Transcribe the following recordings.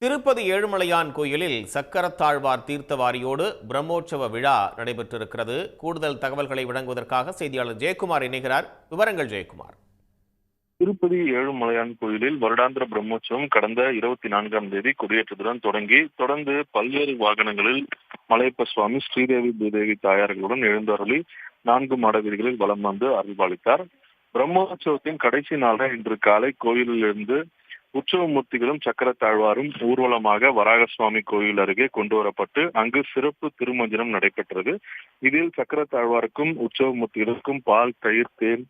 திருப்பதி ஏழுமலையான் கோயிலில் சக்கரத்தாழ்வார் தீர்த்தவாரியோடு பிரம்மோற்சவ விழா நடைபெற்றிருக்கிறது. கூடுதல் தகவல்களை வழங்குவதற்காக செய்தியாளர் ஜெயக்குமார் இணைகிறார். விவரங்கள் ஜெயக்குமார். திருப்பதி ஏழுமலையான் கோயிலில் வருடாந்திர பிரம்மோற்சவம் கடந்த 24ஆம் தேதி கொடியேற்றத்துடன் தொடர்ந்து பல்வேறு வாகனங்களில் மலையப்ப சுவாமி ஸ்ரீதேவி பூதேவி தாயார்களுடன் எழுந்தருளி 4 மாட வீதிகளில் வலம் வந்து அருள்பாலித்தார். பிரம்மோற்சவத்தின் கடைசி நாளான இன்று காலை கோயிலில் இருந்து உற்சவ மூர்த்திகளும் சக்கரத்தாழ்வாரும் ஊர்வலமாக வராகசுவாமி கோயில் அருகே கொண்டு வரப்பட்டு அங்கு சிறப்பு திருமஞ்சனம் நடைபெற்றது. இதில் சக்கரத்தாழ்வாருக்கும் உற்சவ மூர்த்திகளுக்கும் பால், தயிர், தேன்,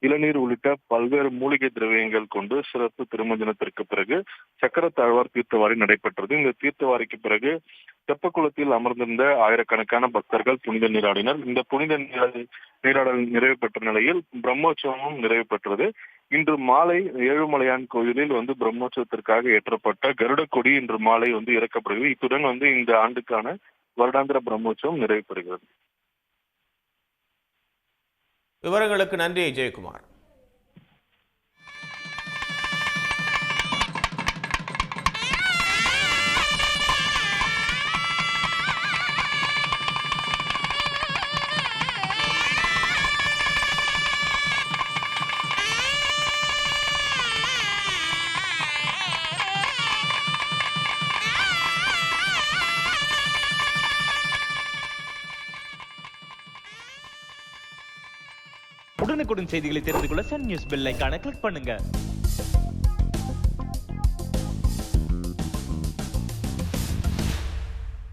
இளநீர் உள்ளிட்ட பல்வேறு மூலிகை திரவியங்கள் கொண்டு சிறப்பு திருமஞ்சனத்திற்கு பிறகு சக்கரத்தாழ்வார் தீர்த்தவாரி நடைபெற்றது. இந்த தீர்த்தவாரிக்கு பிறகு தெப்பக்குளத்தில் அமர்ந்திருந்த ஆயிரக்கணக்கான பக்தர்கள் புனித நீராடினர். இந்த புனித நீராடல் நிறைவு பெற்ற நிலையில் பிரம்மோற்சவமும் நிறைவு பெற்றது. இன்று மாலை ஏழுமலையான் கோயிலில் பிரம்மோற்சவத்திற்காக ஏற்றப்பட்ட கருட கொடி இன்று மாலை இறக்கப்படுகிறது. இத்துடன் இந்த ஆண்டுக்கான வருடாந்திர பிரம்மோற்சவம் நிறைவு பெறுகிறது. விவரங்களுக்கு நன்றி ஜெயக்குமார். உடனுக்குடன் செய்திகளை தெரிந்து கொள்ள சன் நியூஸ் பெல் ஐகானை கிளிக் பண்ணுங்க.